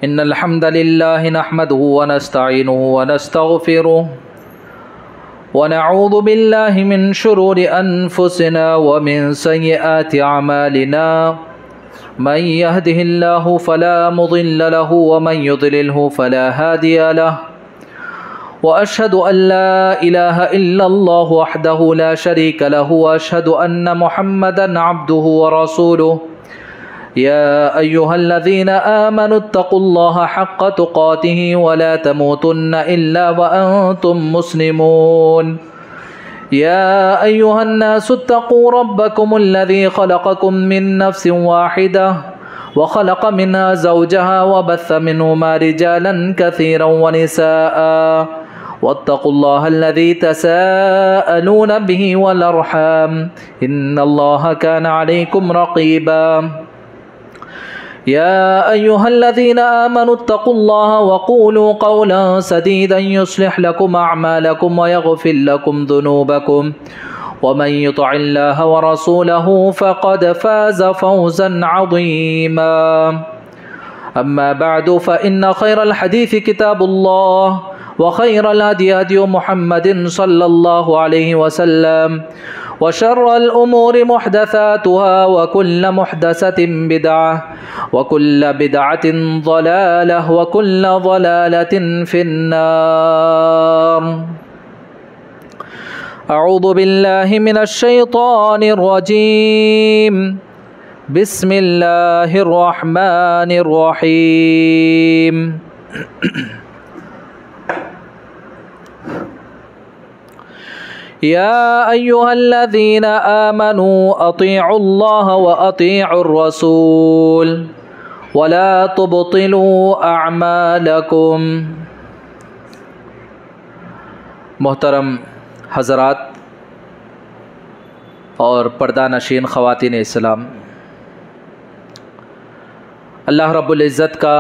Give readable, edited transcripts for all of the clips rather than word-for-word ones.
इन्नल हम्दलिल्लाहि नहमदुहु व नस्तईनुहु व नस्तगफिरुह व नऊज़ु बिल्लाहि मिन शुरूरि अनफुसिना व मिन सय्यिआति अमालिना मन यहदिहिल्लाहु फला मुदिल्ल लहु व मन युद्लिलहु फला हादिय लहु व अशहदु अल्ला इलाहा इल्लल्लाहु वहदहु ला शरीका लहु व अशहदु अन्न मुहम्मदन अब्दुहु व रसूलुहु या अय्युहल्लज़ीना आमनुत्तक़ुल्लाहा हक़्क़ तुक़ातिहि व ला तमूतुन्न इल्ला व अंतुम मुस्लिमून या अय्युहन्नासुत्तक़ू रब्बकुमुल्लज़ी ख़लक़कुम मिन नफ़्सिन वाहिदा व ख़लक़ मिन्हा ज़ौजहा व बस्स मिन्हुमा रिजालन कसीरन व निसाअ वत्तक़ुल्लाहल्लज़ी तसाअलून बिही वल अर्हाम इन्नल्लाहा कान अलैकुम रक़ीबा या अय्युहल्लज़ीना आमनुत्तक़ुल्लाहा वक़ूलू क़ौलन सदीदन युस्लिह लकुम अअमालकुम व यग़फ़िर लकुम ज़ुनूबकुम वमन युति'िल्लाह व रसूलहु फ़क़द फ़ाज़ फ़ौज़न अज़ीमा अम्मा बअदु फ़इन्न ख़ैरल हदीस किताबुल्लाह व ख़ैरल हदी हदी मुहम्मदिन सल्लल्लाहु अलैहि वसल्लम व शर्रल उमूरि मुहदसातुहा व कुल्ल मुहदसतिन बिदअह व कुल्ल बिदअतिन ज़लालह व कुल्ल ज़लालतिन फिन्नार अऊज़ु बिल्लाहि मिनश शैतानिर रजीम बिस्मिल्लाहिर रहमानिर रहीम या अय्युहल्लज़ीना आमनू अतीउल्लाह व अतीउर रसूल वला तुबतिलू अअमालकुम। मोहतरम हज़रात और पर्दा नशीन ख़वातीन इस्लाम, अल्लाह रब्बुल इज़्ज़त का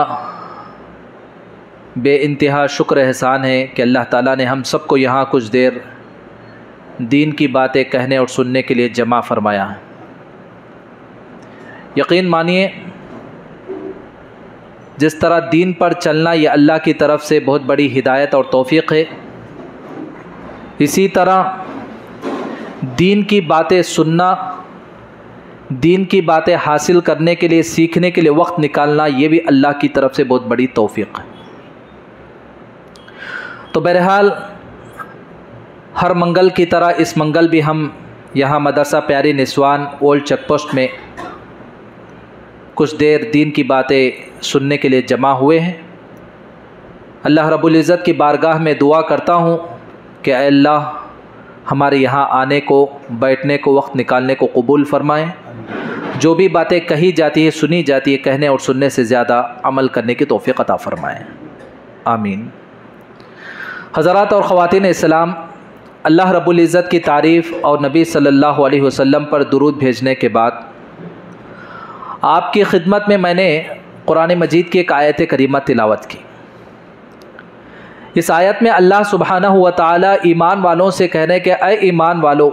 बेइंतहा शुक्र एहसान है कि अल्लाह ताला ने हम सबको यहाँ कुछ देर दीन की बातें कहने और सुनने के लिए जमा फरमाया है। यकीन मानिए, जिस तरह दीन पर चलना ये अल्लाह की तरफ से बहुत बड़ी हिदायत और तौफ़ीक़ है, इसी तरह दीन की बातें सुनना, दीन की बातें हासिल करने के लिए, सीखने के लिए वक्त निकालना, ये भी अल्लाह की तरफ से बहुत बड़ी तौफ़ीक़ है। तो बहरहाल हर मंगल की तरह इस मंगल भी हम यहाँ मदरसा प्यारी निस्वान ओल्ड चेक पोस्ट में कुछ देर दीन की बातें सुनने के लिए जमा हुए हैं। अल्लाह रब्बुल इज़्ज़त की बारगाह में दुआ करता हूँ कि अल्लाह हमारे यहाँ आने को, बैठने को, वक्त निकालने को कबूल फ़रमाएँ। जो भी बातें कही जाती है, सुनी जाती है, कहने और सुनने से ज़्यादा अमल करने की तौफ़ीक़ अता फ़रमाएँ, आमीन। हज़रात और ख़वातीन इस्लाम, अल्लाह रब्बुल इज़्ज़त की तारीफ़ और नबी सल्लल्लाहु अलैहि वसल्लम पर दुरूद भेजने के बाद आपकी खिदमत में मैंने कुरान मजीद की एक आयत करीमा तिलावत की। इस आयत में अल्लाह सुब्हानहु व तआला ईमान वालों से कह रहे हैं कि ऐ ईमान वालो,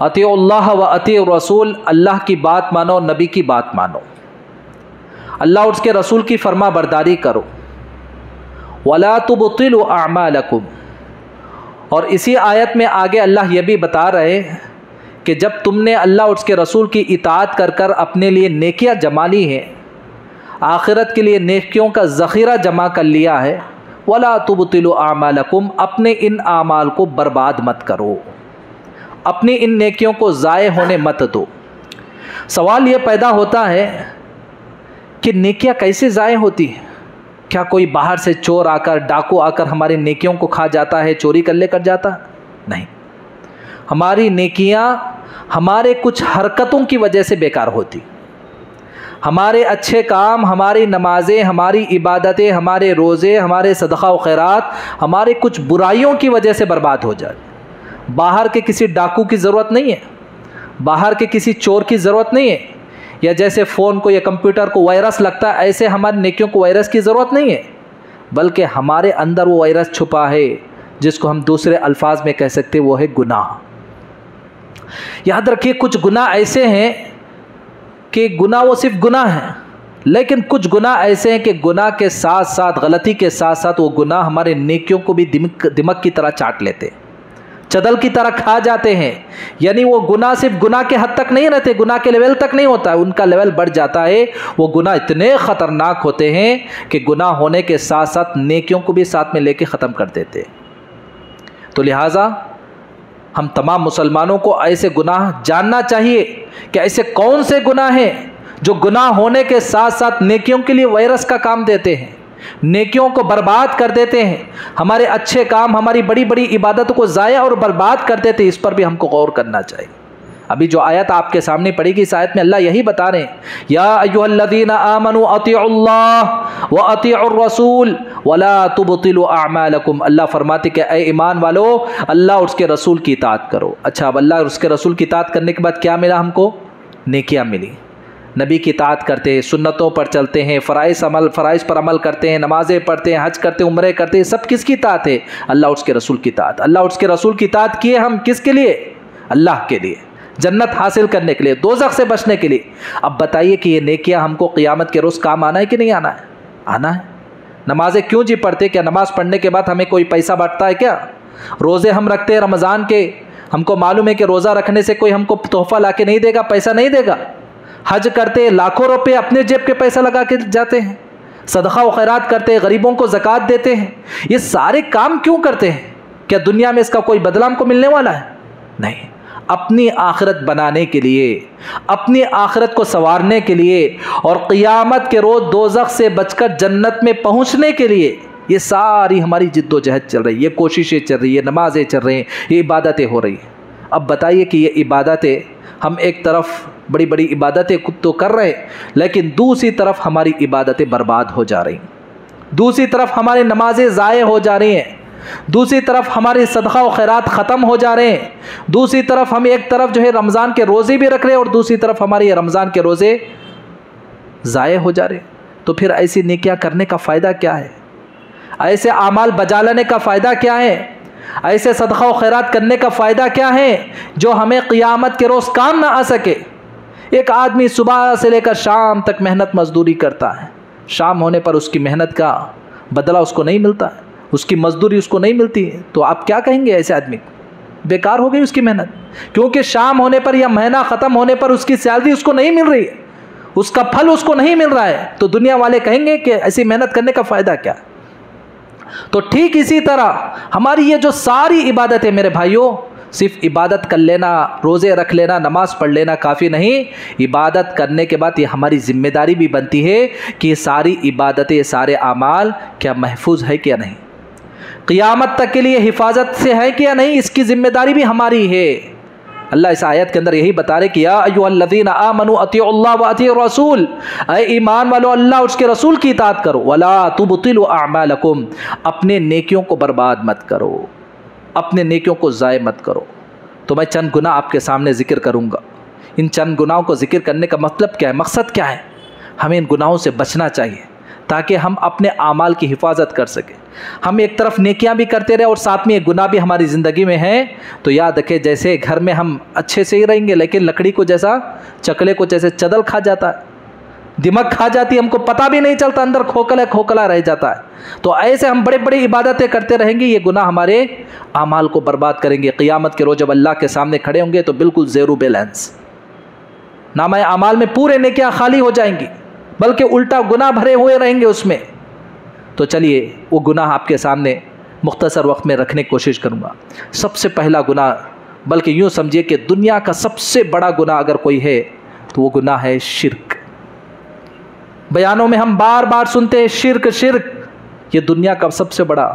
अतीउल्लाह व अतीउर रसूल, अल्लाह की बात मानो, नबी की बात मानो, अल्लाह और उसके रसूल की फरमा बरदारी करो। वला तुबतिलु अअमालकुम, और इसी आयत में आगे अल्लाह ये भी बता रहे कि जब तुमने अल्लाह और उसके रसूल की इताअत कर कर अपने लिए नेकियां जमा ली हैं, आखिरत के लिए नेकियों का ज़ख़ीरा जमा कर लिया है, वला तुबतिलु अअमालकुम, अपने इन आमाल को बर्बाद मत करो, अपनी इन नेकियों को ज़ाय होने मत दो। सवाल ये पैदा होता है कि नेकियां कैसे ज़ाय होती हैं? क्या कोई बाहर से चोर आकर, डाकू आकर हमारी नेकियों को खा जाता है, चोरी कर लेकर जाता? नहीं, हमारी नेकियां हमारे कुछ हरकतों की वजह से बेकार होती। हमारे अच्छे काम, हमारी नमाज़ें, हमारी इबादतें, हमारे रोज़े, हमारे सदक़ा व खैरात हमारे कुछ बुराइयों की वजह से बर्बाद हो जाए। बाहर के किसी डाकू की ज़रूरत नहीं है, बाहर के किसी चोर की ज़रूरत नहीं है, या जैसे फ़ोन को या कंप्यूटर को वायरस लगता है, ऐसे हमारी नेकियों को वायरस की ज़रूरत नहीं है, बल्कि हमारे अंदर वो वायरस छुपा है जिसको हम दूसरे अल्फाज में कह सकते हैं, वो है गुनाह। याद रखिए, कुछ गुनाह ऐसे हैं कि गुनाह वो सिर्फ गुनाह है, लेकिन कुछ गुनाह ऐसे हैं कि गुनाह के साथ साथ, गलती के साथ साथ, वो गुनाह हमारे नेकियों को भी दिमक की तरह चाट लेते हैं, चदल की तरह खा जाते हैं। यानी वो गुनाह सिर्फ गुनाह के हद तक नहीं रहते, गुनाह के लेवल तक नहीं होता है, उनका लेवल बढ़ जाता है। वो गुनाह इतने ख़तरनाक होते हैं कि गुनाह होने के साथ साथ नेकियों को भी साथ में लेके ख़त्म कर देते। तो लिहाजा हम तमाम मुसलमानों को ऐसे गुनाह जानना चाहिए कि ऐसे कौन से गुनाह हैं जो गुनाह होने के साथ साथ नेकियों के लिए वायरस का काम देते हैं, नेकियों को बर्बाद कर देते हैं, हमारे अच्छे काम, हमारी बड़ी बड़ी इबादतों को ज़ाया और बर्बाद कर देते हैं। इस पर भी हमको गौर करना चाहिए। अभी जो आयत आपके सामने पढ़ेगी, इस आयत में अल्लाह यही बता रहे हैं, या अय्युहल्लज़ीना आमनू अतीउल्लाह व अतीउर रसूल वला तुबतिलू अअमालकुम। अल्लाह फरमाते कि ऐ ईमान वालो, अल्लाह और उसके रसूल की इताअत करो। अच्छा, अब अल्लाह और उसके रसूल की इताअत करने के बाद क्या मिला हमको? नेकियां मिली। नबी की इताअत करते हैं, सुन्नतों पर चलते हैं, फ़राइज़ पर अमल करते हैं, नमाज़ें पढ़ते हैं, हज करते हैं, उम्रे करते हैं, सब किसकी इताअत है? अल्लाह और उसके रसूल की इताअत। अल्लाह और उसके रसूल की इताअत किए हम किसके लिए? अल्लाह के लिए, जन्नत हासिल करने के लिए, दोज़ख से बचने के लिए। अब बताइए कि ये नेकियां हमको क़यामत के रोज़ काम आना है कि नहीं आना है? आना है। नमाज़ें क्यों जी पढ़ते? क्या नमाज़ पढ़ने के बाद हमें कोई पैसा बांटता है क्या? रोज़े हम रखते हैं रमज़ान के, हमको मालूम है कि रोज़ा रखने से कोई हमको तोहफ़ा ला के नहीं देगा, पैसा नहीं देगा। हज करते हैं, लाखों रुपये अपने जेब के पैसा लगा के जाते हैं, सदका व खैरात करते हैं, गरीबों को ज़कात देते हैं। ये सारे काम क्यों करते हैं? क्या दुनिया में इसका कोई बदला हमको मिलने वाला है? नहीं। अपनी आखिरत बनाने के लिए, अपनी आखिरत को संवारने के लिए और क़यामत के रोज़ दोज़ख से बचकर जन्नत में पहुँचने के लिए ये सारी हमारी जिद्दोजहद चल रही है, ये कोशिशें चल रही है, नमाज़ें चल रही हैं, ये इबादतें हो रही हैं। अब बताइए कि ये इबादतें, हम एक तरफ बड़ी बड़ी इबादतें तो कर रहे हैं, लेकिन दूसरी तरफ हमारी इबादतें बर्बाद हो जा रही हैं, दूसरी तरफ हमारी नमाज़ें ज़ाये हो जा रही हैं, दूसरी तरफ हमारे सदका व खैरात ख़त्म हो जा रहे हैं, दूसरी तरफ हम एक तरफ जो है रमज़ान के रोज़े भी रख रहे हैं और दूसरी तरफ हमारे रमज़ान के रोज़े ज़ाये हो जा रहे हैं। तो फिर ऐसी नेकियां करने का फ़ायदा क्या है? ऐसे आमाल बजा लेने का फ़ायदा क्या है? ऐसे सदका व खैरात करने का फ़ायदा क्या है जो हमें क़यामत के रोज़ काम ना आ सके? एक आदमी सुबह से लेकर शाम तक मेहनत मजदूरी करता है, शाम होने पर उसकी मेहनत का बदला उसको नहीं मिलता है, उसकी मजदूरी उसको नहीं मिलती है, तो आप क्या कहेंगे ऐसे आदमी को? बेकार हो गई उसकी मेहनत, क्योंकि शाम होने पर या महीना ख़त्म होने पर उसकी सैलरी उसको नहीं मिल रही है, उसका फल उसको नहीं मिल रहा है। तो दुनिया वाले कहेंगे कि ऐसी मेहनत करने का फ़ायदा क्या? तो ठीक इसी तरह हमारी ये जो सारी इबादत है मेरे भाइयों, सिर्फ इबादत कर लेना, रोज़े रख लेना, नमाज़ पढ़ लेना काफ़ी नहीं। इबादत करने के बाद ये हमारी ज़िम्मेदारी भी बनती है कि ये सारी इबादतें, ये सारे आमाल क्या महफूज है क्या नहीं, क़यामत तक के लिए हिफाजत से है क्या नहीं, इसकी ज़िम्मेदारी भी हमारी है। अल्लाह इस आयत के अंदर यही बता रहे कि या अय्युहल्लज़ीना आमनू अतीउल्लाह व अतीउर रसूल, ऐ ईमान वालो, अल्लाह और उसके रसूल की इताअत करो। वला तुबतिलू अअमालकुम, अपने नेकियों को बर्बाद मत करो, अपने नेकियों को ज़ाय मत करो। तो मैं चंद गुनाह आपके सामने ज़िक्र करूँगा। इन चंद गुनाहों को ज़िक्र करने का मतलब क्या है, मकसद क्या है? हमें इन गुनाहों से बचना चाहिए ताकि हम अपने आमाल की हिफाजत कर सकें। हम एक तरफ नेकियां भी करते रहे और साथ में ये गुनाह भी हमारी ज़िंदगी में है, तो याद रखें जैसे घर में हम अच्छे से ही रहेंगे, लेकिन लकड़ी को जैसा, चकले को जैसे चदल खा जाता है, दिमाग खा जाती है, हमको पता भी नहीं चलता, अंदर खोखला खोखला रह जाता है। तो ऐसे हम बड़े बड़ी इबादतें करते रहेंगे, ये गुनाह हमारे आमाल को बर्बाद करेंगे। क़यामत के रोज़ जब अल्लाह के सामने खड़े होंगे तो बिल्कुल ज़ेरो बैलेंस, नामा आमाल में पूरे नेकियां खाली हो जाएंगी, बल्कि उल्टा गुनाह भरे हुए रहेंगे उसमें। तो चलिए वो गुनाह आपके सामने मुख्तसर वक्त में रखने की कोशिश करूँगा। सबसे पहला गुनाह, बल्कि यूँ समझिए कि दुनिया का सबसे बड़ा गुनाह अगर कोई है तो वो गुनाह है शिर्क। बयानों में हम बार बार सुनते हैं शिर्क शिर्क, ये दुनिया का सबसे बड़ा,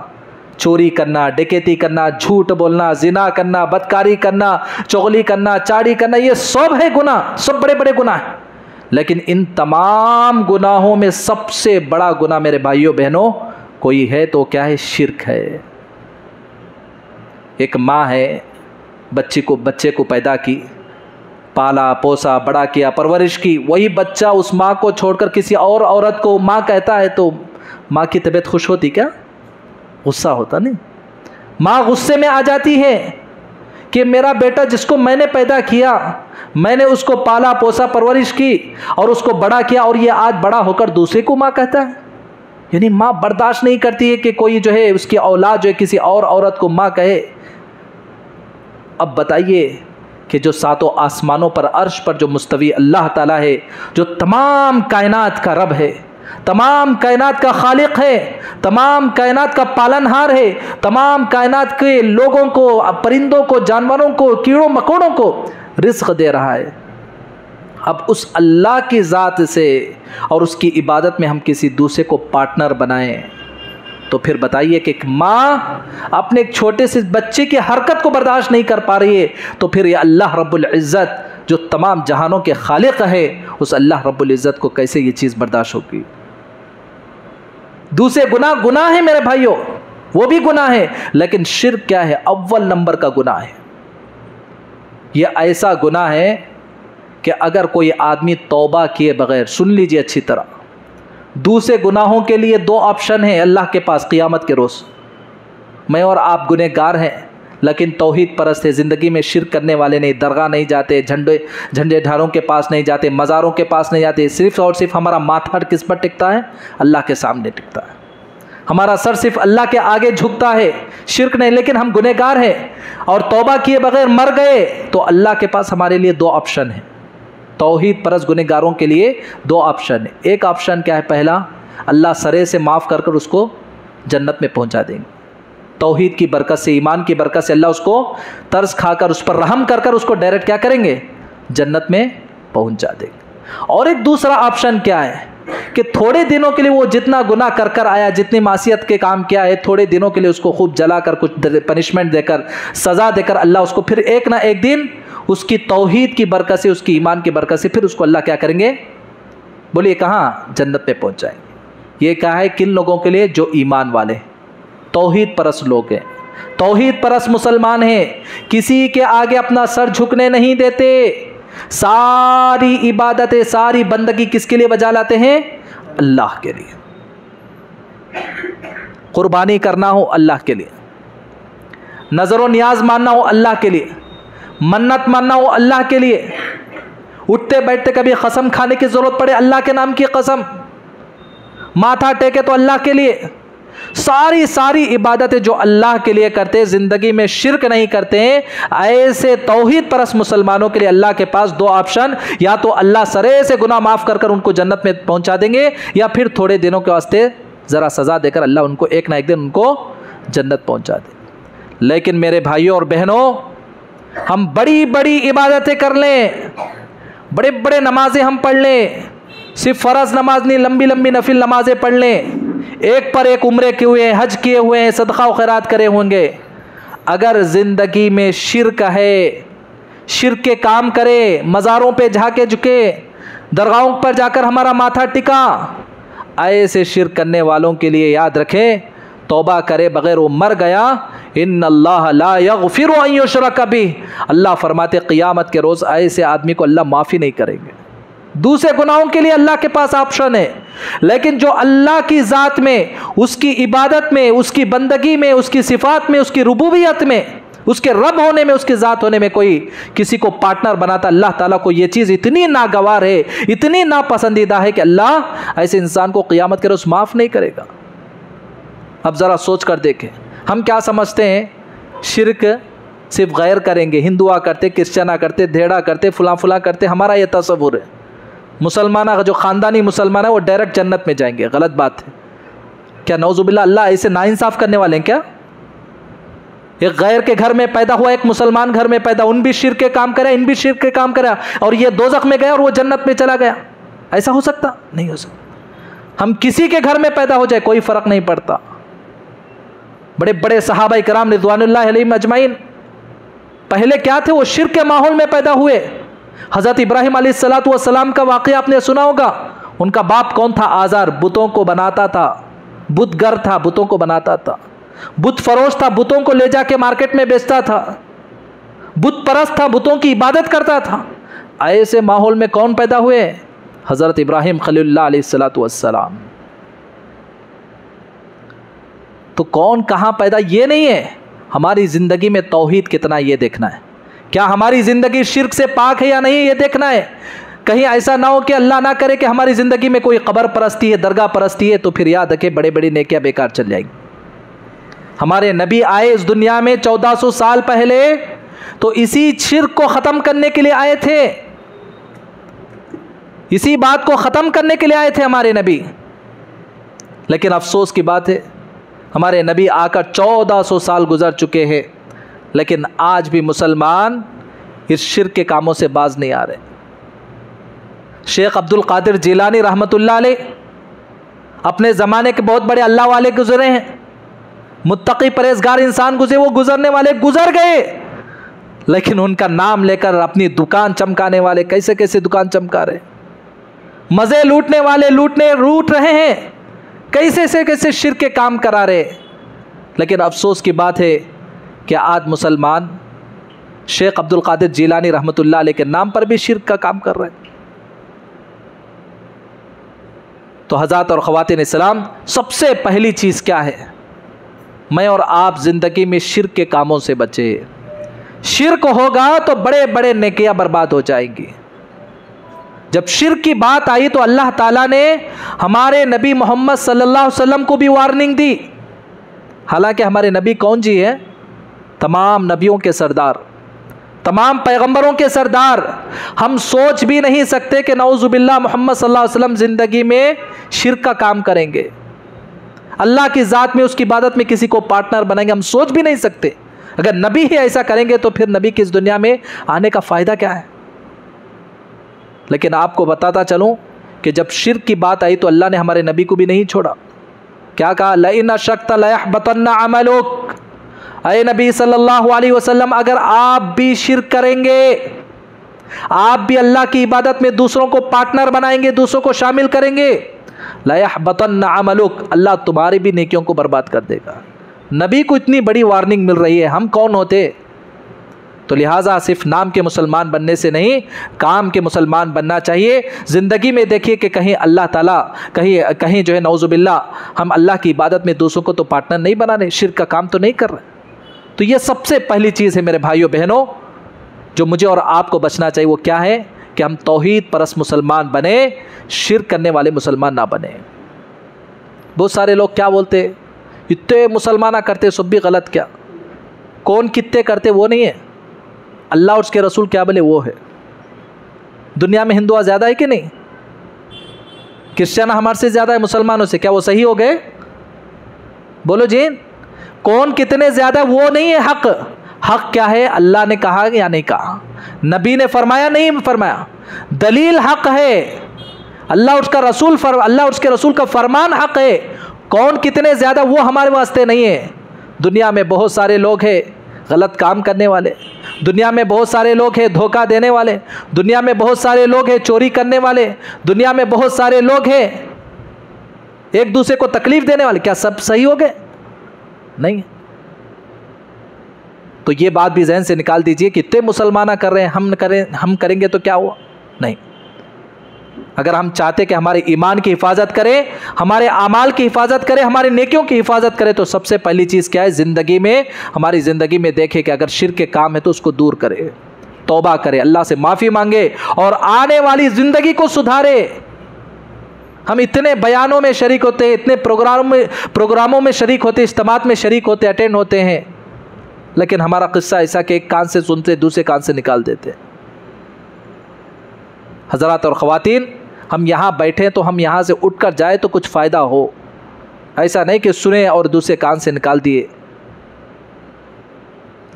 चोरी करना, डकैती करना, झूठ बोलना, जिना करना, बदकारी करना, चुगली करना, चाड़ी करना, ये सब है गुनाह, सब बड़े बड़े गुनाह हैं। लेकिन इन तमाम गुनाहों में सबसे बड़ा गुनाह मेरे भाइयों बहनों कोई है तो क्या है? शिर्क है। एक माँ है, बच्चे को पैदा की, पाला पोसा, बड़ा किया, परवरिश की, वही बच्चा उस माँ को छोड़कर किसी और औरत को माँ कहता है तो माँ की तबीयत खुश होती क्या? गुस्सा होता नहीं। माँ गुस्से में आ जाती है कि मेरा बेटा जिसको मैंने पैदा किया, मैंने उसको पाला पोसा परवरिश की और उसको बड़ा किया, और ये आज बड़ा होकर दूसरे को माँ कहता है। यानी माँ बर्दाश्त नहीं करती है कि कोई जो है उसकी औलाद जो है किसी और औरत को माँ कहे। अब बताइए कि जो सातों आसमानों पर अर्श पर जो मुस्तवी अल्लाह ताला है, जो तमाम कायनात का रब है, तमाम कायनात का खालिक है, तमाम कायनात का पालनहार है, तमाम कायनात के लोगों को, परिंदों को, जानवरों को, कीड़ों मकोड़ों को रिज़्क़ दे रहा है। अब उस अल्लाह की ज़ात से और उसकी इबादत में हम किसी दूसरे को पार्टनर बनाएं, तो फिर बताइए कि माँ अपने एक छोटे से बच्चे की हरकत को बर्दाश्त नहीं कर पा रही है, तो फिर ये अल्लाह रब्बुल इज़्ज़त जो तमाम जहानों के खालिक है, उस अल्लाह रब्बुल इज़्ज़त को कैसे ये चीज़ बर्दाश्त होगी। दूसरे गुनाह है मेरे भाइयों, वो भी गुनाह है, लेकिन शिर्क क्या है? अव्वल नंबर का गुनाह है। यह ऐसा गुनाह है कि अगर कोई आदमी तौबा किए बगैर, सुन लीजिए अच्छी तरह, दूसरे गुनाहों के लिए दो ऑप्शन है अल्लाह के पास क़यामत के रोज़। मैं और आप गुनहगार हैं, लेकिन तौहीद परस्त है, ज़िंदगी में शिर्क करने वाले नहीं, दरगाह नहीं जाते, झंडेधारों के पास नहीं जाते, मज़ारों के पास नहीं जाते, सिर्फ़ और सिर्फ हमारा माथा किस पर टिकता है? अल्लाह के सामने टिकता है। हमारा सर सिर्फ अल्लाह के आगे झुकता है, शिर्क नहीं। लेकिन हम गुनहगार हैं और तौबा किए बगैर मर गए, तो अल्लाह के पास हमारे लिए दो ऑप्शन है। तौहीद परस्त गुनहगारों के लिए दो ऑप्शन है। एक ऑप्शन क्या है? पहला, अल्लाह सरे से माफ़ कर कर उसको जन्नत में पहुंचा देंगे। तौहीद की बरकत से, ईमान की बरकत से अल्लाह उसको तरस खाकर, उस पर रहम कर कर उसको डायरेक्ट क्या करेंगे? जन्नत में पहुंचा देंगे। और एक दूसरा ऑप्शन क्या है कि थोड़े दिनों के लिए वो जितना गुनाह कर कर आया, जितनी मासियत के काम किया है, थोड़े दिनों के लिए उसको खूब जलाकर, कुछ पनिशमेंट देकर, सज़ा देकर अल्लाह उसको फिर एक ना एक दिन उसकी तौहीद की बरकत से, उसकी ईमान की बरकत से फिर उसको अल्लाह क्या करेंगे? बोलिए कहाँ? जन्नत में पहुँचाएंगे। ये क्या है? किन लोगों के लिए? जो ईमान वाले, तौहीद परस्त लोग हैं, तौहीद परस्त मुसलमान हैं, किसी के आगे अपना सर झुकने नहीं देते, सारी इबादतें, सारी बंदगी किसके लिए बजा लाते हैं? अल्लाह के लिए। कुर्बानी करना हो अल्लाह के लिए, नजर नियाज मानना हो अल्लाह के लिए, मन्नत मानना हो अल्लाह के लिए, उठते बैठते कभी कसम खाने की जरूरत पड़े अल्लाह के नाम की कसम, माथा टेके तो अल्लाह के लिए, सारी इबादतें जो अल्लाह के लिए करते, ज़िंदगी में शिर्क नहीं करते हैं, ऐसे तौहीद परस्त मुसलमानों के लिए अल्लाह के पास दो ऑप्शन, या तो अल्लाह सरे से गुनाह माफ़ कर कर उनको जन्नत में पहुंचा देंगे, या फिर थोड़े दिनों के वास्ते ज़रा सज़ा देकर अल्लाह उनको एक ना एक दिन उनको जन्नत पहुंचा दे। लेकिन मेरे भाइयों और बहनों, हम बड़ी बड़ी इबादतें कर लें, बड़े बड़े नमाजें हम पढ़ लें, सिर्फ फ़र्ज़ नमाज नहीं, लंबी लंबी नफिल नमाजें पढ़ लें, एक पर एक उम्रे किए हुए हैं, हज किए हुए हैं, सदका व खैरात करे होंगे, अगर ज़िंदगी में शिर्क है, शिर्क के काम करे, मज़ारों पे जाके झुके, दरगाहों पर जाकर हमारा माथा टिका, ऐसे शिर्क करने वालों के लिए याद रखें, तौबा करे बगैर वो मर गया, इन्नल्लाह ला यग़फ़िरु अन युशरक बिही, अल्लाह फरमाते क़यामत के रोज़ ऐसे आदमी को अल्लाह माफ़ी नहीं करेंगे। दूसरे गुनाहों के लिए अल्लाह के पास ऑप्शन है, लेकिन जो अल्लाह की ज़ात में, उसकी इबादत में, उसकी बंदगी में, उसकी सिफ़ात में, उसकी रुबूबियत में, उसके रब होने में, उसकी ज़ात होने में कोई किसी को पार्टनर बनाता, अल्लाह ताला को ये चीज़ इतनी नागवार है, इतनी नापसंदीदा है कि अल्लाह ऐसे इंसान को क़यामत के रोज़ माफ़ नहीं करेगा। अब ज़रा सोच कर देखें, हम क्या समझते हैं? शिर्क सिर्फ गैर करेंगे, हिंदुआ करते, क्रिश्चना करते, धेड़ा करते, फुला करते, हमारा ये तसव्वुर है। मुसलमान जो ख़ानदानी मुसलमान है वो डायरेक्ट जन्नत में जाएंगे, गलत बात है। क्या नौजुबिल्लाह अल्लाह ऐसे नाइंसाफ़ करने वाले हैं क्या? एक गैर के घर में पैदा हुआ, एक मुसलमान घर में पैदा, उन भी शिर्क के काम करा, इन भी शिर्क के काम करा, और ये दोज़ख में गया और वो जन्नत में चला गया। ऐसा हो सकता? नहीं हो सकता। हम किसी के घर में पैदा हो जाए कोई फ़र्क नहीं पड़ता। बड़े बड़े सहाबा इकराम रिज़वानुल्लाहि अलैहिम अजमाइन पहले क्या थे? वो शिर्क के माहौल में पैदा हुए। हज़रत इब्राहिम अलैहिस्सलातु वस्सलाम का वाक़या आपने सुना होगा। उनका बाप कौन था? आज़ार, बुतों को बनाता था, बुतगर था, बुतों को बनाता था, बुत फरोश था, बुतों को ले जाके मार्केट में बेचता था, बुत परस्त था, बुतों की इबादत करता था। ऐसे माहौल में कौन पैदा हुए? हज़रत इब्राहिम खलीलुल्लाह अलैहिस्सलातु वस्सलाम। तो कौन कहाँ पैदा ये नहीं है, हमारी ज़िंदगी में तौहीद कितना ये देखना है क्या हमारी ज़िंदगी शिर्क से पाक है या नहीं, ये देखना है। कहीं ऐसा ना हो कि अल्लाह ना करे कि हमारी ज़िंदगी में कोई कब्र परस्ती है, दरगाह परस्ती है, तो फिर याद रखें बड़े बड़ी नेकियां बेकार चल जाएंगी। हमारे नबी आए इस दुनिया में 1400 साल पहले, तो इसी शिर्क को ख़त्म करने के लिए आए थे, इसी बात को ख़त्म करने के लिए आए थे हमारे नबी। लेकिन अफसोस की बात है, हमारे नबी आकर 1400 साल गुजर चुके हैं, लेकिन आज भी मुसलमान इस शिर्क के कामों से बाज नहीं आ रहे। शेख अब्दुल कादिर जिलानी रहमतुल्लाह अलैह अपने ज़माने के बहुत बड़े अल्लाह वाले गुजरे हैं, मुत्तकी परहेजगार इंसान गुजरे, वो गुजरने वाले गुजर गए, लेकिन उनका नाम लेकर अपनी दुकान चमकाने वाले कैसे कैसे दुकान चमका रहे, मज़े लूटने वाले लूट रहे हैं, कैसे से कैसे शिर्क के काम करा रहे। लेकिन अफसोस की बात है कि आज मुसलमान शेख अब्दुल कादिर जिलानी रहमतुल्लाह अलैह के नाम पर भी शिर्क का काम कर रहे हैं। तो हज़रात और ख़वातीन इस्लाम, सबसे पहली चीज़ क्या है, मैं और आप ज़िंदगी में शिर्क के कामों से बचे। शिर्क होगा तो बड़े बड़े नेकियां बर्बाद हो जाएंगी। जब शिर्क की बात आई तो अल्लाह ताला ने हमारे नबी मोहम्मद सल्लल्लाहु अलैहि वसल्लम को भी वार्निंग दी। हालांकि हमारे नबी कौन जी है, तमाम नबियों के सरदार, तमाम पैगंबरों के सरदार। हम सोच भी नहीं सकते कि नऊज़ुबिल्लाह मोहम्मद सल्लल्लाहु अलैहि वसल्लम ज़िंदगी में शिर्क का काम करेंगे, अल्लाह की ज़ात में उसकी इबादत में किसी को पार्टनर बनाएंगे, हम सोच भी नहीं सकते। अगर नबी ही ऐसा करेंगे तो फिर नबी की इस दुनिया में आने का फ़ायदा क्या है। लेकिन आपको बताता चलूँ कि जब शिर्क की बात आई तो अल्लाह ने हमारे नबी को भी नहीं छोड़ा। क्या कहा, लइन अशरक्ता लयहबतन्ना अमलुक, अय नबी सल्लल्लाहु अलैहि वसल्लम, अगर आप भी शिर्क करेंगे, आप भी अल्लाह की इबादत में दूसरों को पार्टनर बनाएंगे, दूसरों को शामिल करेंगे, लयहबतन्ना अमलुक, अल्लाह तुम्हारी भी नेकियों को बर्बाद कर देगा। नबी को इतनी बड़ी वार्निंग मिल रही है, हम कौन होते। तो लिहाजा सिर्फ नाम के मुसलमान बनने से नहीं, काम के मुसलमान बनना चाहिए। ज़िंदगी में देखिए कि कहीं अल्लाह ताला कहीं जो है नऊज़ुबिल्लाह हम अल्लाह की इबादत में दूसरों को तो पार्टनर नहीं बना रहे, शिर्क का काम तो नहीं कर रहे। तो ये सबसे पहली चीज़ है मेरे भाइयों बहनों, जो मुझे और आपको बचना चाहिए। वो क्या है कि हम तौहीद परस्त मुसलमान बने, शिर्क करने वाले मुसलमान ना बने। बहुत सारे लोग क्या बोलते, इतने मुसलमाना करते सब भी गलत, क्या कौन कितने करते वो नहीं है, अल्लाह और उसके रसूल क्या बोले वो है। दुनिया में हिंदुआ ज़्यादा है कि नहीं, क्रिश्चियन हमारे से ज़्यादा है मुसलमानों से, क्या वो सही हो गए? बोलो जी, कौन कितने ज़्यादा वो नहीं है। हक क्या है, अल्लाह ने कहा या नहीं कहा, नबी ने फरमाया नहीं फरमाया, दलील हक है, अल्लाह उसके रसूल का फरमान हक है। कौन कितने ज़्यादा वो हमारे वास्ते नहीं है। दुनिया में बहुत सारे लोग हैं गलत काम करने वाले, दुनिया में बहुत सारे लोग हैं धोखा देने वाले, दुनिया में बहुत सारे लोग हैं चोरी करने वाले, दुनिया में बहुत सारे लोग हैं एक दूसरे को तकलीफ देने वाले। क्या सब सही हो गए? नहीं। तो ये बात भी जहन से निकाल दीजिए कि इतने मुसलमाना कर रहे हैं, हम करेंगे तो क्या हुआ? नहीं। अगर हम चाहते कि हमारे ईमान की हिफाजत करें, हमारे आमाल की हिफाजत करें, हमारे नेकियों की हिफाजत करें, तो सबसे पहली चीज़ क्या है, ज़िंदगी में, हमारी ज़िंदगी में देखें कि अगर शिर्क के काम है तो उसको दूर करें, तौबा करें, अल्लाह से माफ़ी मांगे और आने वाली ज़िंदगी को सुधारे। हम इतने बयानों में शरीक होते हैं, इतने प्रोग्रामों में शरीक होते हैं, इज्तिमात में शरीक होते, अटेंड होते हैं, लेकिन हमारा किस्सा ऐसा कि एक कान से सुनते दूसरे कान से निकाल देते। हज़रात और ख़वातीन, हम यहाँ बैठे तो हम यहाँ से उठकर जाए तो कुछ फ़ायदा हो, ऐसा नहीं कि सुने और दूसरे कान से निकाल दिए।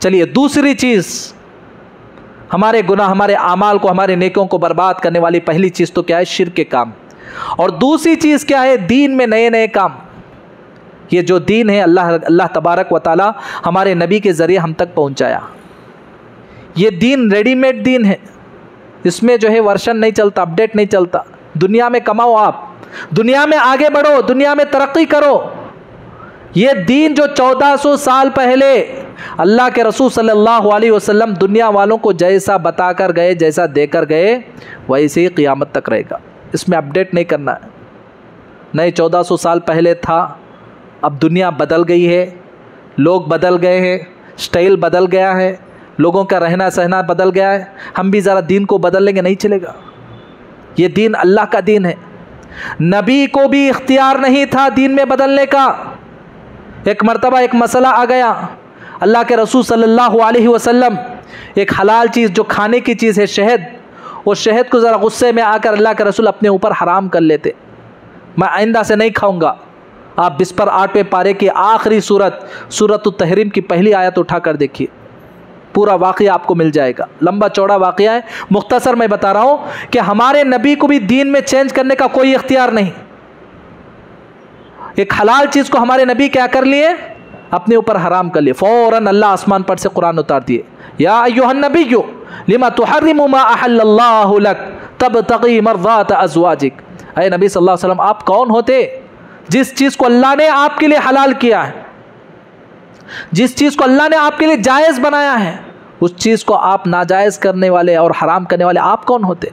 चलिए, दूसरी चीज़, हमारे गुनाह, हमारे आमाल को, हमारे नेकियों को बर्बाद करने वाली पहली चीज़ तो क्या है, शिर्क के काम। और दूसरी चीज़ क्या है, दीन में नए नए काम। ये जो दीन है अल्लाह तबारक व ताला हमारे नबी के ज़रिए हम तक पहुँचाया। ये दीन रेडीमेड दीन है, इसमें जो है वर्षन नहीं चलता, अपडेट नहीं चलता। दुनिया में कमाओ, आप दुनिया में आगे बढ़ो, दुनिया में तरक्की करो। ये दीन जो 1400 साल पहले अल्लाह के रसूल सल्लल्लाहु अलैहि वसल्लम दुनिया वालों को जैसा बताकर गए, जैसा देकर गए, वैसे ही क़ियामत तक रहेगा। इसमें अपडेट नहीं करना है। नहीं, 1400 साल पहले था, अब दुनिया बदल गई है, लोग बदल गए हैं, स्टाइल बदल गया है, लोगों का रहना सहना बदल गया है, हम भी ज़रा दीन को बदल लेंगे, नहीं चलेगा। ये दीन अल्लाह का दीन है। नबी को भी इख्तियार नहीं था दीन में बदलने का। एक मर्तबा एक मसला आ गया, अल्लाह के रसूल सल्लल्लाहु अलैहि वसल्लम एक हलाल चीज़ जो खाने की चीज़ है शहद, वो शहद को ज़रा गुस्से में आकर अल्लाह के रसूल अपने ऊपर हराम कर लेते, मैं आइंदा से नहीं खाऊंगा। आप बिस्पर 8वें पारे की आखिरी सूरत तहरीम की पहली आयत उठा कर देखिए, पूरा वाक़या आपको मिल जाएगा। लंबा चौड़ा वाक़या है, मुख्तसर मैं बता रहा हूँ कि हमारे नबी को भी दीन में चेंज करने का कोई इख्तियार नहीं। एक हलाल चीज़ को हमारे नबी क्या कर लिए, अपने ऊपर हराम कर लिए, फ़ौरन अल्लाह आसमान पर से कुरान उतार दिए, या अय्युहन नबिय्यु लिमा तुहर्रिमु मा अहल्लल्लाहु लक तबतगी मर्ज़ात अज़वाजिक। अय नबी सल्लल्लाहु अलैहि वसल्लम, आप कौन होते जिस चीज़ को अल्लाह ने आपके लिए हलाल किया है, जिस चीज़ को अल्लाह ने आपके लिए जायज़ बनाया है, उस चीज़ को आप नाजायज़ करने वाले और हराम करने वाले आप कौन होते।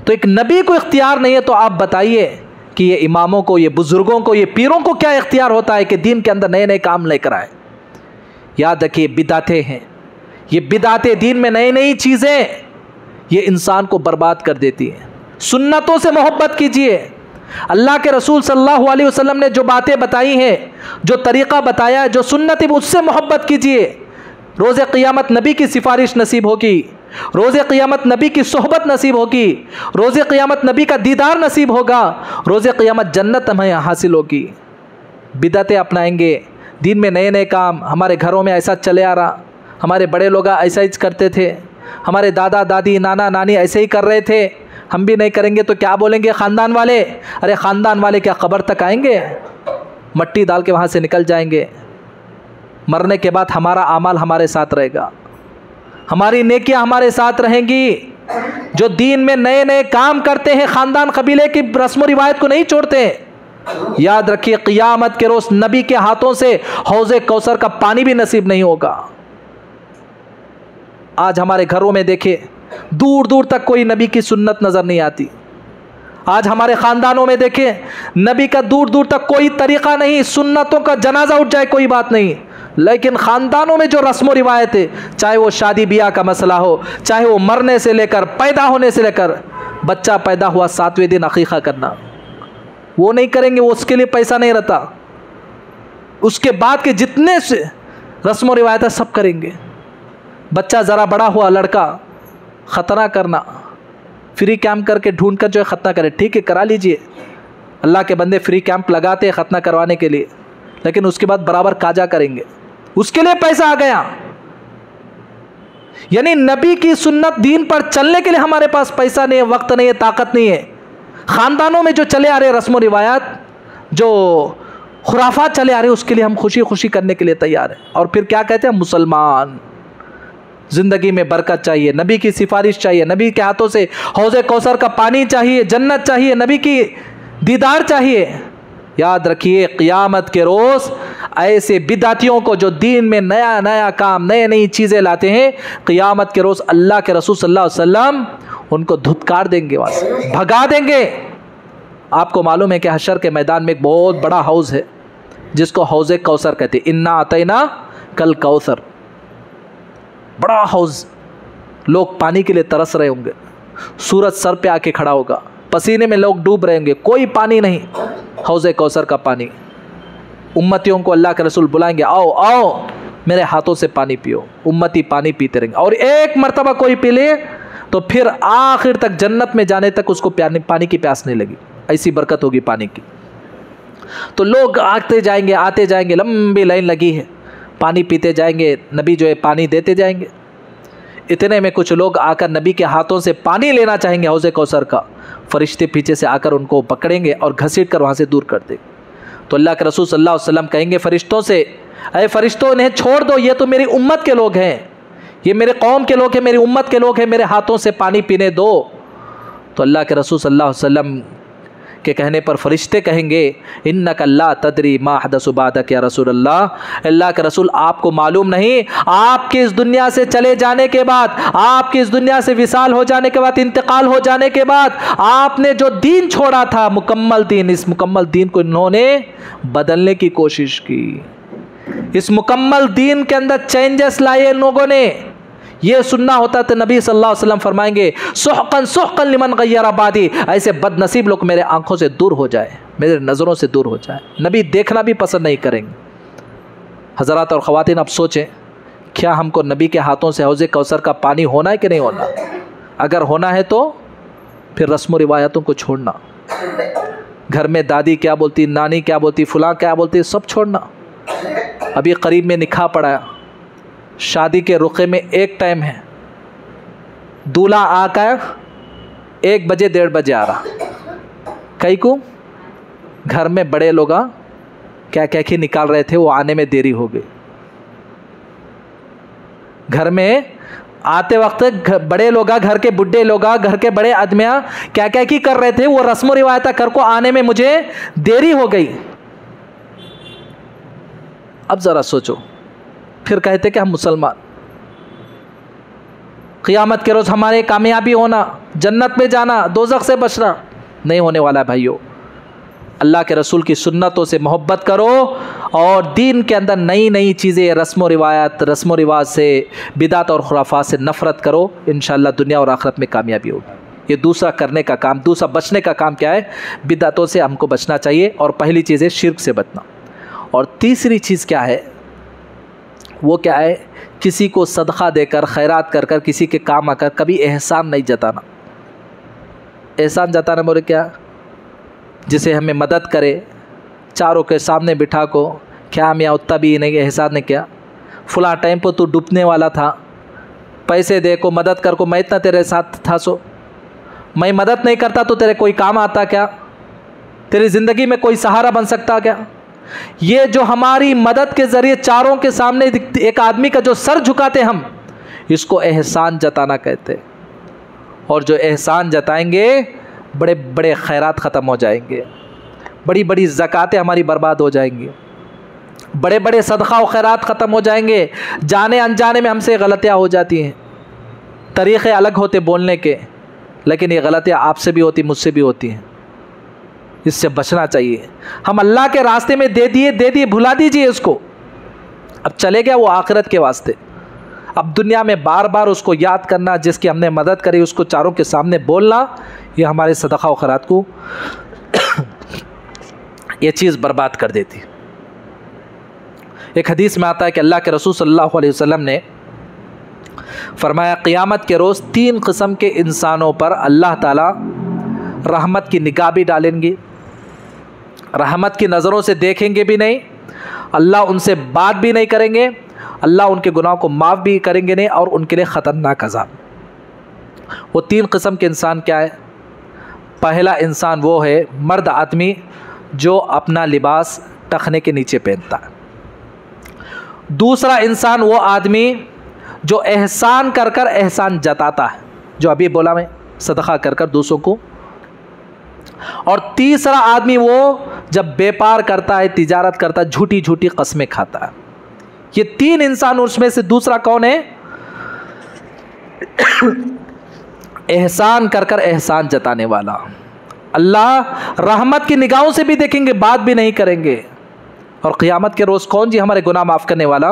तो एक नबी को इख्तियार नहीं है, तो आप बताइए कि ये इमामों को, ये बुज़ुर्गों को, ये पीरों को क्या इख्तियार होता है कि दीन के अंदर नए नए काम लेकर आए। याद रखिए, बिदातें हैं, ये बिदातें दीन में नई नई चीज़ें, ये इंसान को बर्बाद कर देती हैं। सुन्नतों से मोहब्बत कीजिए। अल्लाह के रसूल सल्लल्लाहु अलैहि वसल्लम ने जो बातें बताई हैं, जो तरीक़ा बताया है, जो सुन्नत है, उससे मोहब्बत कीजिए। रोज़े क़ियामत नबी की सिफारिश नसीब होगी, रोज़े क़ियामत नबी की सोहबत नसीब होगी, रोज़े क़ियामत नबी का दीदार नसीब होगा, रोज़े क़ियामत जन्नत हमें हासिल होगी। बिदअतें अपनाएंगे, दीन में नए नए काम, हमारे घरों में ऐसा चले आ रहा, हमारे बड़े लोग ऐसा ही करते थे, हमारे दादा दादी नाना नानी ऐसे ही कर रहे थे, हम भी नहीं करेंगे तो क्या बोलेंगे ख़ानदान वाले। अरे ख़ानदान वाले क्या कब्र तक आएंगे, मट्टी डाल के वहाँ से निकल जाएंगे। मरने के बाद हमारा आमाल हमारे साथ रहेगा, हमारी नेकियां हमारे साथ रहेंगी। जो दीन में नए नए काम करते हैं, ख़ानदान कबीले की रस्म रिवायत को नहीं छोड़ते, याद रखिए क़ियामत के रोज़ नबी के हाथों से हौज़े कौसर का पानी भी नसीब नहीं होगा। आज हमारे घरों में देखिए, दूर दूर तक कोई नबी की सुन्नत नज़र नहीं आती। आज हमारे ख़ानदानों में देखें, नबी का दूर दूर तक कोई तरीक़ा नहीं, सुन्नतों का जनाजा उठ जाए कोई बात नहीं, लेकिन ख़ानदानों में जो रस्म रिवायत है, चाहे वो शादी ब्याह का मसला हो, चाहे वो मरने से लेकर पैदा होने से लेकर, बच्चा पैदा हुआ 7वें दिन अक़ीक़ा करना, वो नहीं करेंगे, वो उसके लिए पैसा नहीं रहता। उसके बाद के जितने से रस्म रिवायत सब करेंगे। बच्चा ज़रा बड़ा हुआ लड़का, ख़तना करना, फ्री कैंप करके ढूंढ कर जो है ख़तना करे, ठीक है करा लीजिए, अल्लाह के बंदे फ्री कैंप लगाते हैं ख़तना करवाने के लिए, लेकिन उसके बाद बराबर काजा करेंगे, उसके लिए पैसा आ गया। यानी नबी की सुन्नत दीन पर चलने के लिए हमारे पास पैसा नहीं है, वक्त नहीं है, ताकत नहीं है। ख़ानदानों में जो चले आ रहे रस्म रिवायात, जो खुराफात चले आ रहे, उसके लिए हम खुशी खुशी करने के लिए तैयार हैं। और फिर क्या कहते हैं, मुसलमान ज़िंदगी में बरकत चाहिए, नबी की सिफारिश चाहिए, नबी के हाथों से हौज़े कौसर का पानी चाहिए, जन्नत चाहिए, नबी की दीदार चाहिए। याद रखिए, क़ियामत के रोज़ ऐसे बिदातियों को जो दीन में नया नया काम, नई नई चीज़ें लाते हैं, क़ियामत के रोज़ अल्लाह के रसूल सल्लल्लाहु अलैहि वसल्लम उनको धुतकार देंगे, वहाँ से भगा देंगे। आपको मालूम है कि हशर के मैदान में एक बहुत बड़ा हौज़ है जिसको हौज़े कौसर कहते हैं। इन्ना अतैना कल कौसर, बड़ा हौज़, लोग पानी के लिए तरस रहे होंगे, सूरज सर पे आके खड़ा होगा, पसीने में लोग डूब रहे होंगे, कोई पानी नहीं, हौज़े कौसर का पानी। उम्मतियों को अल्लाह के रसूल बुलाएंगे, आओ आओ मेरे हाथों से पानी पियो। उम्मती पानी पीते रहेंगे, और एक मरतबा कोई पी ले तो फिर आखिर तक जन्नत में जाने तक उसको पानी की प्यास नहीं लगी, ऐसी बरकत होगी पानी की। तो लोग आते जाएंगे, आते जाएंगे, लंबी लाइन लगी है, पानी पीते जाएंगे, नबी जो है पानी देते जाएंगे। इतने में कुछ लोग आकर नबी के हाथों से पानी लेना चाहेंगे हौज़े कौसर का, फरिश्ते पीछे से आकर उनको पकड़ेंगे और घसीट कर वहाँ से दूर कर देंगे। तो अल्लाह के रसूल सल्लल्लाहु अलैहि वसल्लम कहेंगे फरिश्तों से, अरे फरिश्तों इन्हें छोड़ दो, ये तो मेरी उम्मत के लोग हैं, ये मेरे कौम के लोग हैं, मेरी उम्मत के लोग हैं, मेरे हाथों से पानी पीने दो। तो अल्लाह के रसूल सल्लल्लाहु अलैहि वसल्लम के कहने पर फरिश्ते कहेंगे, इन्नका ला तदरी मा हदसु बादक या रसूल अल्लाह, अल्लाह के रसूल आपको मालूम नहीं, आपके इस दुनिया से चले जाने के बाद, आपके इस दुनिया से विसाल हो जाने के बाद, इंतकाल हो जाने के बाद, आपने जो दीन छोड़ा था मुकम्मल दीन, इस मुकम्मल दीन को इन्होंने बदलने की कोशिश की। इस मुकम्मल दीन के अंदर चेंजेस लाए इन लोगों ने। ये सुनना होता तो नबी सल्लल्लाहु अलैहि वसल्लम फरमाएंगे सुहकन सुहकन लिमन गय्यर आबादी, ऐसे बदनसीब लोग मेरे आंखों से दूर हो जाए, मेरे नज़रों से दूर हो जाए। नबी देखना भी पसंद नहीं करेंगे। हज़रात और ख़वातीन, अब सोचें, क्या हमको नबी के हाथों से हौज़े कौसर का पानी होना है कि नहीं होना? अगर होना है तो फिर रस्म रिवायतों को छोड़ना, घर में दादी क्या बोलती, नानी क्या बोलती, फलां क्या बोलती, सब छोड़ना। अभी करीब में निकाह पड़ा, शादी के रुखे में एक टाइम है, दूल्हा आकर 1 बजे 1:30 बजे आ रहा, कई को घर में बड़े लोग क्या क्या की निकाल रहे थे, वो आने में देरी हो गई। घर में आते वक्त बड़े लोग, घर के बुढ़े लोग, घर के बड़े आदमियाँ क्या क्या की कर रहे थे, वो रस्म रिवायत कर को आने में मुझे देरी हो गई। अब ज़रा सोचो, फिर कहते कि हम मुसलमान, क़ियामत के रोज़ हमारे कामयाबी होना, जन्नत में जाना, दोज़ख से बचना नहीं होने वाला है। भाइयों, अल्लाह के रसूल की सुन्नतों से मोहब्बत करो और दीन के अंदर नई नई चीज़ें, रस्म रिवायत, रस्म रिवाज से, बिदात और खुराफात से नफ़रत करो। इंशाअल्लाह दुनिया और आखिरत में कामयाबी होगी। ये दूसरा करने का काम, दूसरा बचने का काम क्या है? बिदातों से हमको बचना चाहिए। और पहली चीज़ है शिर्क से बचना। और तीसरी चीज़ क्या है? वो क्या है? किसी को सदका देकर, खैरात कर कर, किसी के काम आकर कभी एहसान नहीं जताना। एहसान जताना बोले क्या? जिसे हमें मदद करे, चारों के सामने बिठा को, क्या मियाँ उतना भी नहीं एहसान ने किया, फुला टाइम पर तू डूबने वाला था, पैसे दे को, मदद कर को, मैं इतना तेरे साथ था, सो मैं मदद नहीं करता तो तेरे कोई काम आता क्या? तेरी ज़िंदगी में कोई सहारा बन सकता क्या? ये जो हमारी मदद के ज़रिए चारों के सामने एक आदमी का जो सर झुकाते हम, इसको एहसान जताना कहते। और जो एहसान जताएंगे, बड़े बड़े खैरात ख़त्म हो जाएंगे, बड़ी बड़ी ज़कातें हमारी बर्बाद हो जाएंगी, बड़े बड़े सदक़ा और खैरात ख़त्म हो जाएंगे। जाने अनजाने में हमसे गलतियाँ हो जाती हैं। तरीक़े अलग होते बोलने के, लेकिन ये गलतियाँ आपसे भी होती, मुझसे भी होती हैं। इससे बचना चाहिए। हम अल्लाह के रास्ते में दे दिए, भुला दीजिए उसको। अब चले गया वो आखिरत के वास्ते। अब दुनिया में बार बार उसको याद करना, जिसकी हमने मदद करी, उसको चारों के सामने बोलना, ये हमारे सदक़ा और खैरात को ये चीज़ बर्बाद कर देती। एक हदीस में आता है कि अल्लाह के रसूल सल्लल्लाहु अलैहि वसल्लम ने फरमाया, क़ियामत के रोज़ 3 किस्म के इंसानों पर अल्लाह ताला रहमत की निगाह भी डालेंगे, रहमत की नज़रों से देखेंगे भी नहीं, अल्लाह उनसे बात भी नहीं करेंगे, अल्लाह उनके गुनाह को माफ़ भी करेंगे नहीं, और उनके लिए ख़तरनाक अज़ाब। वो 3 किस्म के इंसान क्या है? पहला इंसान वो है मर्द आदमी जो अपना लिबास टखने के नीचे पहनता है। दूसरा इंसान वो आदमी जो एहसान कर कर एहसान जताता है, जो अभी बोला मैं, सदका कर कर दूसरों को। और तीसरा आदमी वो जब व्यापार करता है, तिजारत करता है, झूठी झूठी कस्में खाता है। ये 3 इंसान, उसमें से दूसरा कौन है? एहसान कर कर एहसान जताने वाला। अल्लाह रहमत की निगाहों से भी देखेंगे, बात भी नहीं करेंगे। और क़ियामत के रोज़ कौन जी हमारे गुनाह माफ़ करने वाला?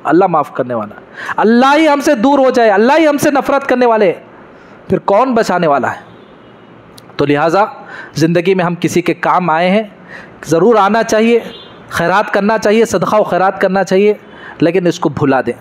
अल्लाह माफ़ करने वाला। अल्लाह ही हमसे दूर हो जाए, अल्लाह ही हमसे नफ़रत करने वाले, फिर कौन बचाने वाला है? तो लिहाजा ज़िंदगी में हम किसी के काम आए हैं, ज़रूर आना चाहिए, खैरात करना चाहिए, सदका व खैरात करना चाहिए, लेकिन इसको भुला दें,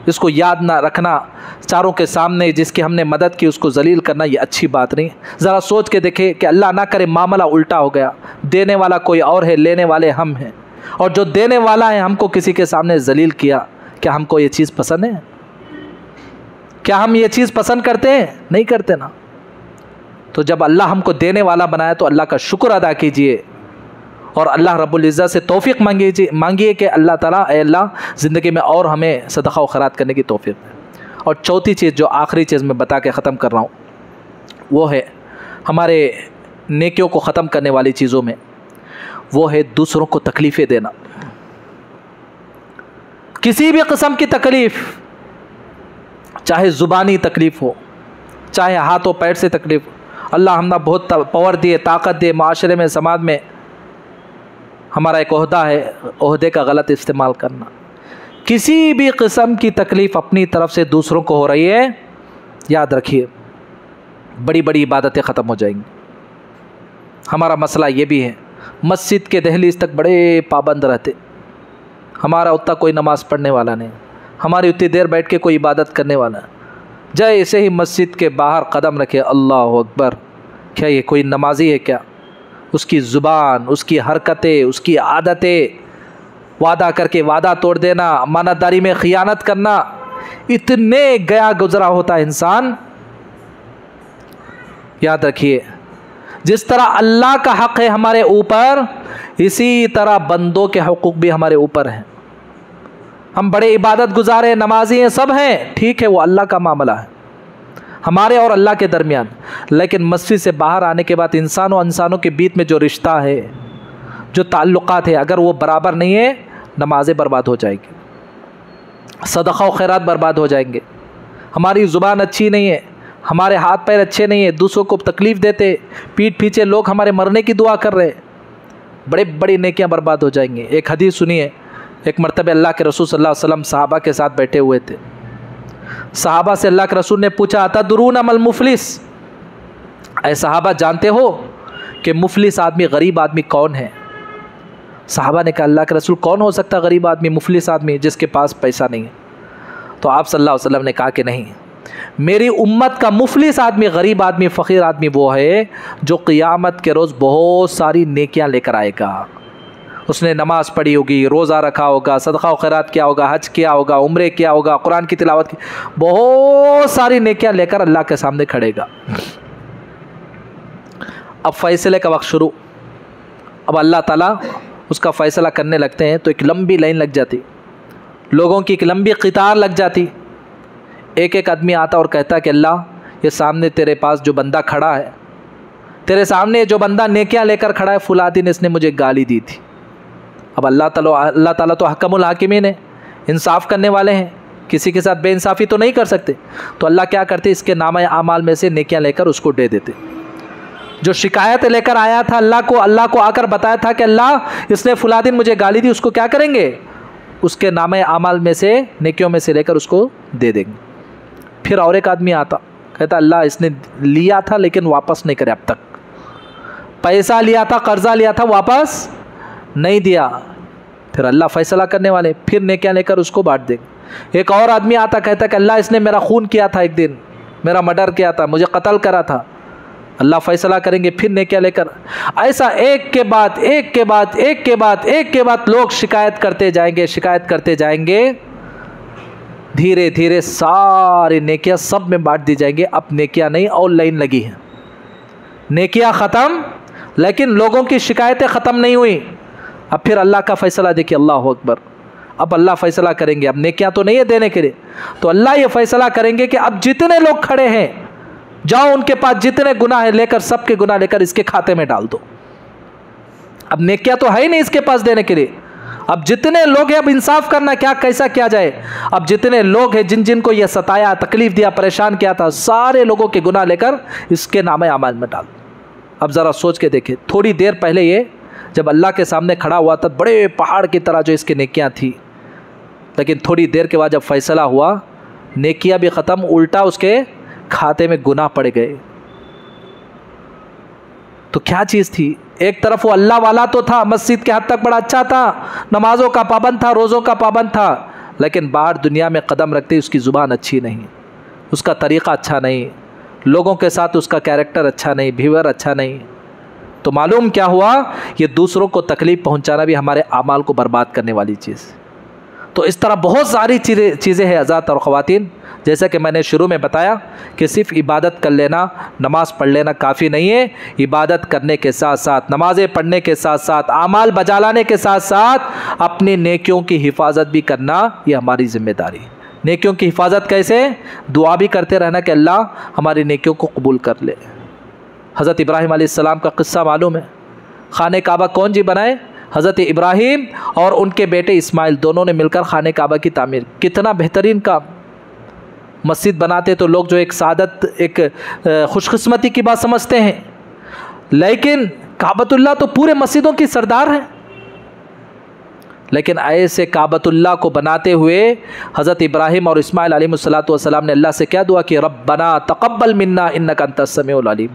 इसको याद ना रखना, चारों के सामने जिसकी हमने मदद की उसको जलील करना, ये अच्छी बात नहीं। ज़रा सोच के देखें कि अल्लाह ना करे मामला उल्टा हो गया, देने वाला कोई और है, लेने वाले हम हैं, और जो देने वाला है हमको किसी के सामने जलील किया। क्या हमको ये चीज़ पसंद है? क्या हम ये चीज़ पसंद करते हैं? नहीं करते ना। तो जब अल्लाह हमको देने वाला बनाया तो अल्लाह का शुक्र अदा कीजिए और अल्लाह रब्बुल इज़्ज़त से तौफ़ीक़ मांगिए कि अल्लाह ताला, ऐ अल्लाह ज़िंदगी में और हमें सदका व खैरात करने की तौफ़ीक़ दे। और चौथी चीज़, जो आखिरी चीज़ मैं बता के ख़त्म कर रहा हूँ, वो है हमारे नेकियों को ख़त्म करने वाली चीज़ों में, वो है दूसरों को तकलीफ़ें देना। किसी भी किस्म की तकलीफ़, चाहे ज़ुबानी तकलीफ़ हो, चाहे हाथों पैर से तकलीफ़। अल्लाह हमने बहुत पावर दिए, ताकत दिए, माशरे में, समाज में हमारा एक ओहदा है, ओहदे का गलत इस्तेमाल करना। किसी भी किस्म की तकलीफ़ अपनी तरफ से दूसरों को हो रही है, याद रखिए बड़ी बड़ी इबादतें ख़त्म हो जाएंगी। हमारा मसला ये भी है, मस्जिद के दहलीज तक बड़े पाबंद रहते, हमारा उतना कोई नमाज़ पढ़ने वाला नहीं, हमारी उतनी देर बैठ के कोई इबादत करने वाला, जैसे ही मस्जिद के बाहर कदम रखे अल्लाह अकबर, क्या ये कोई नमाजी है क्या? उसकी ज़ुबान, उसकी हरकतें, उसकी आदतें, वादा करके वादा तोड़ देना, अमानतदारी में ख़ियानत करना, इतने गया गुजरा होता इंसान। याद रखिए जिस तरह अल्लाह का हक़ है हमारे ऊपर, इसी तरह बंदों के हुकूक भी हमारे ऊपर हैं। हम बड़े इबादत गुजार हैं, नमाजी हैं, सब हैं, ठीक है, वो अल्लाह का मामला है हमारे और अल्लाह के दरमियान। लेकिन मस्जिद से बाहर आने के बाद इंसानों इंसानों के बीच में जो रिश्ता है, जो ताल्लुकात है, अगर वो बराबर नहीं है, नमाज़ें बर्बाद हो जाएंगी, सदक़ा और खैरात बर्बाद हो जाएंगे। हमारी ज़ुबान अच्छी नहीं है, हमारे हाथ पैर अच्छे नहीं है, दूसरों को तकलीफ़ देते, पीठ पीछे लोग हमारे मरने की दुआ कर रहे, बड़े बड़ी नेकियां बर्बाद हो जाएंगी। एक हदीस सुनिए, एक मरतबे अल्लाह के रसूल सल्लल्लाहु अलैहि वसल्लम सहाबा के साथ बैठे हुए थे। सहाबा से अल्लाह के रसूल ने पूछा, अतदरून मल मुफलिस, ऐ सहाबा जानते हो कि मुफलिस आदमी, गरीब आदमी कौन है? सहाबा ने कहा, अल्लाह के रसूल कौन हो सकता गरीब आदमी, मुफलिस आदमी, जिसके पास पैसा नहीं है? तो आप सल्लल्लाहु अलैहि वसल्लम ने कहा कि नहीं, मेरी उम्मत का मुफलिस आदमी, गरीब आदमी, फ़कीर आदमी वो है जो क़ियामत के रोज़ बहुत सारी नेकियां लेकर आएगा। उसने नमाज़ पढ़ी होगी, रोज़ा रखा होगा, सदक़ा और खैरात किया होगा, हज किया होगा, उम्रे किया होगा, कुरान की तिलावत की, बहुत सारी नेकियां लेकर अल्लाह के सामने खड़ेगा। अब फ़ैसले का वक्त शुरू, अब अल्लाह ताला उसका फ़ैसला करने लगते हैं तो एक लंबी लाइन लग जाती, लोगों की एक लंबी कतार लग जाती। एक एक आदमी आता और कहता कि अल्लाह, ये सामने तेरे पास जो बंदा खड़ा है, तेरे सामने जो बंदा नेकियां लेकर खड़ा है, फुला दिन इसने मुझे गाली दी थी। अब अल्लाह ताला तो हकमुल हाकिमीन है, इंसाफ करने वाले हैं, किसी के साथ बेइंसाफ़ी तो नहीं कर सकते। तो अल्लाह क्या करते, इसके नामा आमाल में से नेकियां लेकर उसको दे देते। जो शिकायत लेकर आया था अल्लाह को आकर बताया था कि अल्लाह इसने फुला दिन मुझे गाली दी, उसको क्या करेंगे, उसके नामे आमाल में से, नेकियों में से लेकर उसको दे देंगे। फिर और एक आदमी आता, कहता अल्लाह इसने लिया था लेकिन वापस नहीं करे, अब तक पैसा लिया था, कर्जा लिया था, वापस नहीं दिया। फिर अल्लाह फैसला करने वाले, फिर नेकियां लेकर उसको बांट देंगे। एक और आदमी आता, कहता कि अल्लाह इसने मेरा खून किया था, एक दिन मेरा मर्डर किया था, मुझे कत्ल करा था, अल्लाह फैसला करेंगे, फिर नेकियां लेकर। ऐसा एक के बाद एक के बाद एक के बाद एक के बाद लोग शिकायत करते जाएंगे, शिकायत करते जाएंगे। धीरे धीरे सारी नेकियां सब में बांट दी जाएंगी। अब नेकियां नहीं, और लाइन लगी है, नेकियां ख़त्म, लेकिन लोगों की शिकायतें ख़त्म नहीं हुई। अब फिर अल्लाह का फ़ैसला देखिए, अल्लाह अकबर, अब अल्लाह फ़ैसला करेंगे। अब नेकियां तो नहीं है देने के लिए, तो अल्लाह ये फ़ैसला करेंगे कि अब जितने लोग खड़े हैं, जाओ उनके पास जितने गुनाह है लेकर, सबके गुनाह लेकर इसके खाते में डाल दो। अब नेकियां तो है ही नहीं इसके पास देने के लिए। अब जितने लोग हैं, अब इंसाफ करना, क्या कैसा किया जाए। अब जितने लोग हैं, जिन जिन को यह सताया, तकलीफ दिया, परेशान किया था, सारे लोगों के गुनाह लेकर इसके नामे आमाल में डाल। अब ज़रा सोच के देखें, थोड़ी देर पहले ये जब अल्लाह के सामने खड़ा हुआ था, बड़े पहाड़ की तरह जो इसकी नेकियां थी, लेकिन थोड़ी देर के बाद जब फैसला हुआ, नेकियां भी ख़त्म, उल्टा उसके खाते में गुनाह पड़ गए। तो क्या चीज़ थी? एक तरफ वो अल्लाह वाला तो था, मस्जिद के हद तक बड़ा अच्छा था, नमाजों का पाबंद था, रोज़ों का पाबंद था, लेकिन बाहर दुनिया में कदम रखते उसकी ज़ुबान अच्छी नहीं, उसका तरीक़ा अच्छा नहीं, लोगों के साथ उसका कैरेक्टर अच्छा नहीं, बिहेवियर अच्छा नहीं। तो मालूम क्या हुआ, ये दूसरों को तकलीफ़ पहुंचाना भी हमारे आमाल को बर्बाद करने वाली चीज़। तो इस तरह बहुत सारी चीज़ें हैं हज़रात और ख़वातीन। जैसा कि मैंने शुरू में बताया कि सिर्फ इबादत कर लेना, नमाज़ पढ़ लेना काफ़ी नहीं है। इबादत करने के साथ साथ, नमाज़ें पढ़ने के साथ साथ, आमाल बजा लाने के साथ साथ अपनी नेकियों की हिफाजत भी करना, ये हमारी ज़िम्मेदारी। नेकियों की हिफाजत कैसे? दुआ भी करते रहना कि अल्लाह हमारी नेकियों को कबूल कर ले। हज़रत इब्राहीम अलैहिस्सलाम का क़िस्सा मालूम है। खाने काबा कौन जी बनाए? हज़रत इब्राहीम और उनके बेटे इस्माइल, दोनों ने मिलकर खाने काबा की तामीर। कितना बेहतरीन काम। मस्जिद बनाते तो लोग जो एक सादत, एक खुशकिस्मती की बात समझते हैं, लेकिन काबतुल्लाह तो पूरे मस्जिदों की सरदार है। लेकिन ऐसे काबतुल्लाह को बनाते हुए हज़रत इब्राहिम और इस्माइल अलैहिस्सलातु वस्सलाम ने अल्लाह से क्या दुआ की, रब्बना तक़ब्बल मिन्ना इन्नका अंतस समीउल अलीम।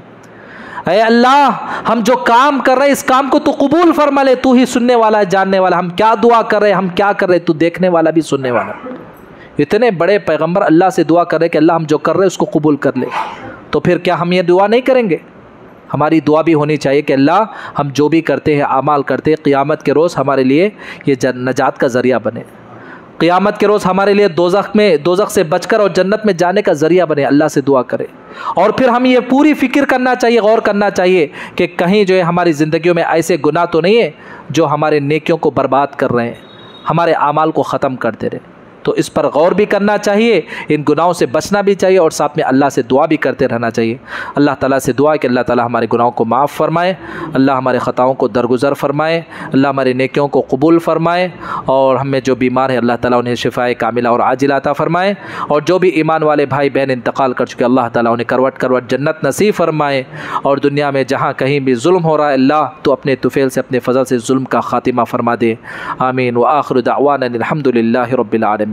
ऐ अल्लाह, हम जो काम कर रहे हैं इस काम को तू कबूल फरमा ले, तू ही सुनने वाला है, जानने वाला। हम क्या दुआ कर रहे हैं, हम क्या कर रहे हैं, तू देखने वाला भी सुनने वाला। इतने बड़े पैगंबर अल्लाह से दुआ कर रहे कि अल्लाह हम जो कर रहे हैं उसको कबूल कर ले। तो फिर क्या हम ये दुआ नहीं करेंगे? हमारी दुआ भी होनी चाहिए कि अल्लाह हम जो भी करते हैं, आमाल करते हैं, क़ियामत के रोज़ हमारे लिए ये नजात का ज़रिया बने। क़ियामत के रोज़ हमारे लिए दोज़ख से बचकर और जन्नत में जाने का ज़रिया बने। अल्लाह से दुआ करें। और फिर हम ये पूरी फ़िक्र करना चाहिए, गौर करना चाहिए कि कहीं जो है हमारी ज़िंदगियों में ऐसे गुनाह तो नहीं है जो हमारे नेकियों को बर्बाद कर रहे हैं, हमारे आमाल को ख़त्म कर दे रहे। तो इस पर गौर भी करना चाहिए, इन गुनाहों से बचना भी चाहिए और साथ में अल्लाह से दुआ भी करते रहना चाहिए। अल्लाह ताला से दुआ है कि अल्लाह ताला हमारे गुनाहों को माफ़ फरमाए, अल्लाह हमारे ख़ताओं को दरगुज़र फरमाए, अल्लाह हमारे नेकियों को कबूल फरमाए, और हमें जो बीमार है अल्लाह ताला उन्हें शिफ़ाए कामिला और आजिला अता फरमाए, और जो भी ईमान वाले भाई बहन इंतकाल कर चुके अल्लाह ताला उन्हें करवट करवट जन्नत नसीब फरमाए। और दुनिया में जहाँ कहीं भी जुल्म हो रहा है अल्लाह तो अपने तुफ़ैल से, अपने फ़ज़ल से जुल्म का ख़ातिमा फरमा दे। आमीन। व आखिर दावाना अनिल हम्दुलिल्लाहि रब्बिल आलमीन।